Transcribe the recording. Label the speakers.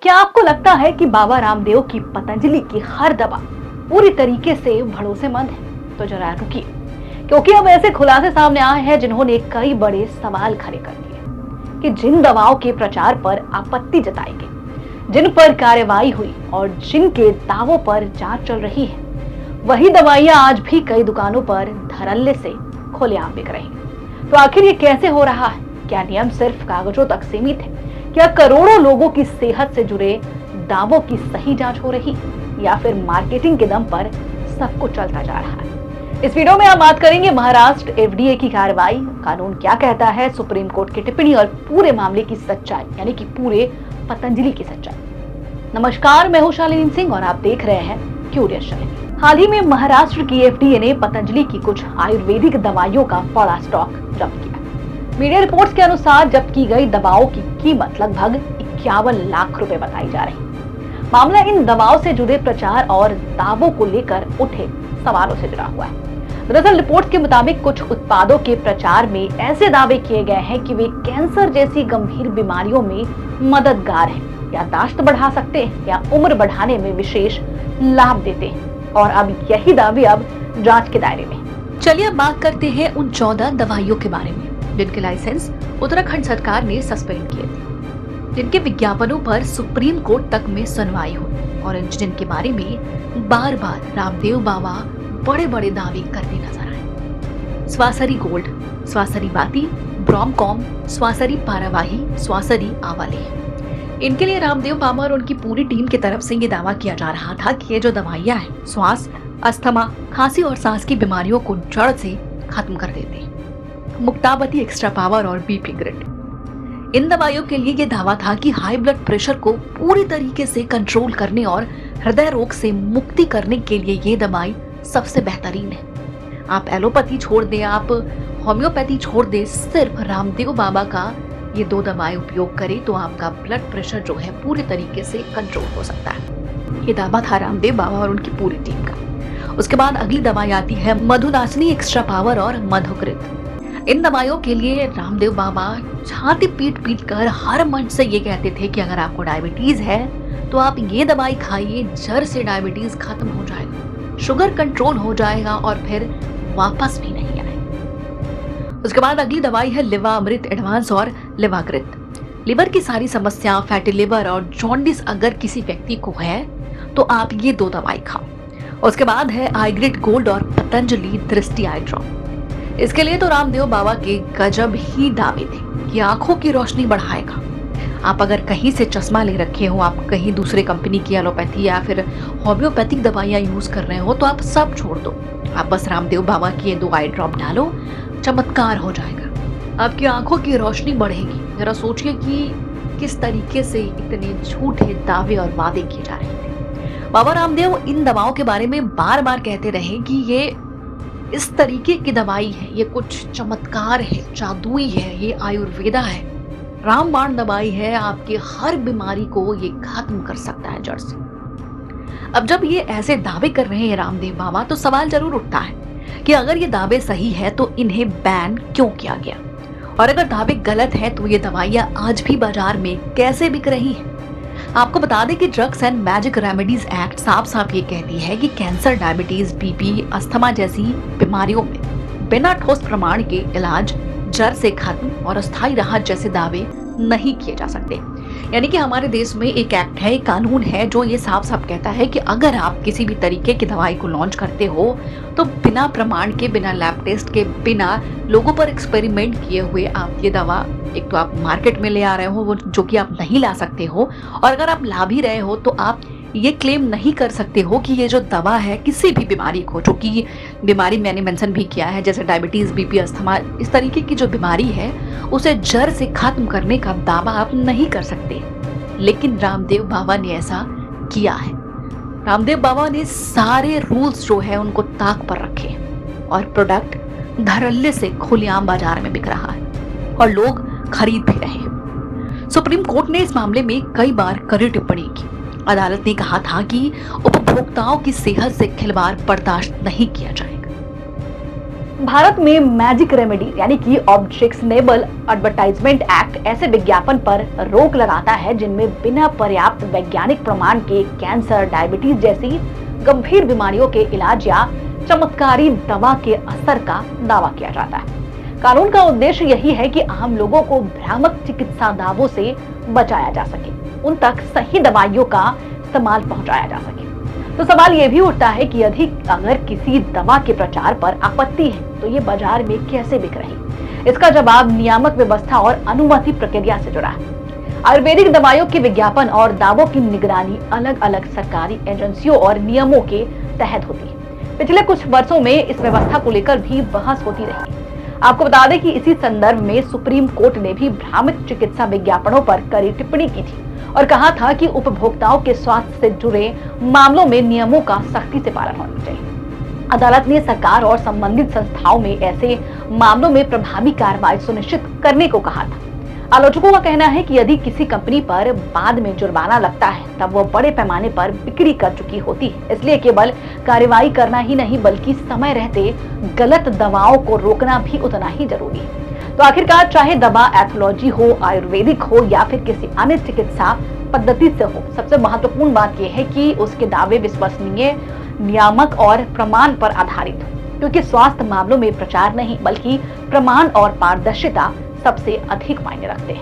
Speaker 1: क्या आपको लगता है कि बाबा रामदेव की पतंजलि की हर दवा पूरी तरीके से भरोसेमंद है? तो जरा रुकिए, क्योंकि अब ऐसे खुलासे सामने आए हैं जिन्होंने कई बड़े सवाल खड़े कर दिए कि जिन दवाओं के प्रचार पर आपत्ति जताई गई, जिन पर कार्रवाई हुई और जिनके दावों पर जांच चल रही है, वही दवाइयां आज भी कई दुकानों पर धड़ल्ले से खुलेआम बिक रही हैं। तो आखिर ये कैसे हो रहा है? क्या नियम सिर्फ कागजों तक सीमित है? क्या करोड़ों लोगों की सेहत से जुड़े दावों की सही जांच हो रही, या फिर मार्केटिंग के दम पर सब कुछ चलता जा रहा है? इस वीडियो में हम बात करेंगे महाराष्ट्र एफडीए की कार्रवाई, कानून क्या कहता है, सुप्रीम कोर्ट की टिप्पणी और पूरे मामले की सच्चाई, यानी कि पूरे पतंजलि की सच्चाई। नमस्कार, मैं हूं शालिनी सिंह और आप देख रहे हैं क्यूरियस शालिनी। हाल ही में महाराष्ट्र की एफडीए ने पतंजलि की कुछ आयुर्वेदिक दवाइयों का बड़ा स्टॉक जब्त किया। मीडिया रिपोर्ट्स के अनुसार जब्त की गई दवाओं की कीमत लगभग 51 लाख रुपए बताई जा रही। मामला इन दवाओं से जुड़े प्रचार और दावों को लेकर उठे सवालों से जुड़ा हुआ है। दरअसल रिपोर्ट्स के मुताबिक कुछ उत्पादों के प्रचार में ऐसे दावे किए गए हैं कि वे कैंसर जैसी गंभीर बीमारियों में मददगार हैं, याददाश्त बढ़ा सकते हैं या उम्र बढ़ाने में विशेष लाभ देते हैं, और अब यही दावे अब जांच के दायरे में। चलिए अब बात करते हैं उन 14 दवाइयों के बारे में जिनके लाइसेंस उत्तराखंड सरकार ने सस्पेंड किए थे, जिनके विज्ञापनों पर सुप्रीम कोर्ट तक में सुनवाई हुई और जिनके बारे में बार बार रामदेव बाबा बड़े बड़े दावे करते नजर आए। स्वासरी गोल्ड, स्वासरी बाती, ब्रोमकॉम, स्वासरी पारावाही, स्वासरी आवाले। इनके लिए रामदेव बाबा और उनकी पूरी टीम की तरफ से ये दावा किया जा रहा था कि ये जो दवाइयां हैं श्वास, अस्थमा, खांसी और सांस की बीमारियों को जड़ से खत्म कर देते हैं। मुक्तावती एक्स्ट्रा पावर और बीपी ग्रिड। इन दवाइयों के लिए यह दावा था कि हाई ब्लड प्रेशर को पूरी तरीके से कंट्रोल करने और हृदय रोग से मुक्ति करने के लिए ये दवाई सबसे बेहतरीन है। आप एलोपैथी छोड़ दें, आप होम्योपैथी छोड़ दें, सिर्फ रामदेव बाबा का ये 2 दवाएं उपयोग करें तो आपका ब्लड प्रेशर जो है पूरी तरीके से कंट्रोल हो सकता है। ये दावा था रामदेव बाबा और उनकी पूरी टीम का। उसके बाद अगली दवाई आती है मधुनासिनी एक्स्ट्रा पावर और मधुकृत। इन दवाइयों के लिए रामदेव बाबा छाती पीट कर हर मंच से ये कहते थे कि अगर आपको डायबिटीज है तो आप ये दवाई खाइए, जड़ से डायबिटीज खत्म हो जाएगा, शुगर कंट्रोल हो जाएगा और फिर वापस भी नहीं आएगा। उसके बाद अगली दवाई है लिवा अमृत एडवांस और लिवाग्रित। लिवर की सारी समस्या, फैटी लिवर और जॉन्डिस अगर किसी व्यक्ति को है तो आप ये 2 दवाई खाओ। उसके बाद है आईग्रिट गोल्ड और पतंजलि दृष्टि आई ड्रॉप। इसके लिए तो रामदेव बाबा के गजब ही दावे थे कि आंखों की रोशनी बढ़ाएगा। आप अगर कहीं से चश्मा ले रखे हो, आप कहीं दूसरे कंपनी की एलोपैथी या फिर होम्योपैथिक दवाइयां यूज कर रहे हो तो आप सब छोड़ दो, आप बस रामदेव बाबा की ये 2 आई ड्रॉप डालो, चमत्कार हो जाएगा, आपकी आंखों की रोशनी बढ़ेगी। जरा सोचिए कि किस तरीके से इतने झूठे दावे और वादे किए जा रहे थे। बाबा रामदेव इन दवाओं के बारे में बार बार कहते रहे कि ये इस तरीके की दवाई है, ये कुछ चमत्कार है, जादुई है, ये आयुर्वेदा है, रामबाण दवाई है, आपकी हर बीमारी को ये खत्म कर सकता है जड़ से। अब जब ये ऐसे दावे कर रहे हैं रामदेव बाबा तो सवाल जरूर उठता है कि अगर ये दावे सही है तो इन्हें बैन क्यों किया गया, और अगर दावे गलत है तो ये दवाइयां आज भी बाजार में कैसे बिक रही हैं। आपको बता दें कि drugs and magic remedies act साफ साफ ये कहती है कि कैंसर, डायबिटीज, बीपी, अस्थमा जैसी बीमारियों में बिना ठोस प्रमाण के इलाज, जड़ से खत्म और अस्थायी राहत जैसे दावे नहीं किए जा सकते। यानी कि हमारे देश में एक एक्ट है, एक कानून है जो ये साफ साफ कहता है कि अगर आप किसी भी तरीके की दवाई को लॉन्च करते हो तो बिना प्रमाण के, बिना लैब टेस्ट के, बिना लोगों पर एक्सपेरिमेंट किए हुए आप ये दवा एक तो आप मार्केट में ले आ रहे हो, वो जो कि आप नहीं ला सकते हो, और अगर आप ला भी रहे हो तो आप ये क्लेम नहीं कर सकते हो कि ये जो दवा है किसी भी बीमारी को, जो कि बीमारी मैंने मेंशन भी किया है जैसे डायबिटीज, बीपी, अस्थमा, इस तरीके की जो बीमारी है उसे जड़ से खत्म करने का दावा आप नहीं कर सकते। लेकिन रामदेव बाबा ने ऐसा किया है। रामदेव बाबा ने सारे रूल्स जो है उनको ताक पर रखे और प्रोडक्ट धड़ल्ले से खुलेआम बाजार में बिक रहा है और लोग खरीद भी रहे हैं। सुप्रीम कोर्ट ने इस मामले में कई बार कड़ी टिप्पणी की। अदालत ने कहा था कि उपभोक्ताओं की सेहत से खिलवाड़ बर्दाश्त नहीं किया जाएगा। भारत में मैजिक रेमेडी यानी कि ऑब्जेक्शनेबल एडवर्टाइजमेंट एक्ट ऐसे विज्ञापन पर रोक लगाता है जिनमें बिना पर्याप्त वैज्ञानिक प्रमाण के कैंसर, डायबिटीज जैसी गंभीर बीमारियों के इलाज या चमत्कारी दवा के असर का दावा किया जाता है। कानून का उद्देश्य यही है कि आम लोगों को भ्रामक चिकित्सा दावों से बचाया जा सके, उन तक सही दवाइयों का इस्तेमाल पहुंचाया जा सके। तो सवाल ये भी उठता है कि अगर किसी दवा के प्रचार पर आपत्ति है तो ये बाजार में कैसे बिक रही? इसका जवाब नियामक व्यवस्था और अनुमति प्रक्रिया से जुड़ा है। आयुर्वेदिक दवाइयों के विज्ञापन और दावों की निगरानी अलग अलग सरकारी एजेंसियों और नियमों के तहत होती है। पिछले कुछ वर्षों में इस व्यवस्था को लेकर भी बहस होती रही। आपको बता दें कि इसी संदर्भ में सुप्रीम कोर्ट ने भी भ्रामक चिकित्सा विज्ञापनों पर कड़ी टिप्पणी की थी और कहा था कि उपभोक्ताओं के स्वास्थ्य से जुड़े मामलों में नियमों का सख्ती से पालन होना चाहिए। अदालत ने सरकार और संबंधित संस्थाओं में ऐसे मामलों में प्रभावी कार्रवाई सुनिश्चित करने को कहा था। आलोचकों का कहना है कि यदि किसी कंपनी पर बाद में जुर्माना लगता है तब वह बड़े पैमाने पर बिक्री कर चुकी होती है, इसलिए केवल कार्रवाई करना ही नहीं बल्कि समय रहते गलत दवाओं को रोकना भी उतना ही जरूरी है। तो आखिरकार चाहे दवा एथोलॉजी हो, आयुर्वेदिक हो या फिर किसी अन्य चिकित्सा पद्धति से हो, सबसे महत्वपूर्ण बात यह है कि उसके दावे विश्वसनीय, नियामक और प्रमाण पर आधारित हो, क्योंकि स्वास्थ्य मामलों में प्रचार नहीं बल्कि प्रमाण और पारदर्शिता सबसे अधिक मायने रखते हैं।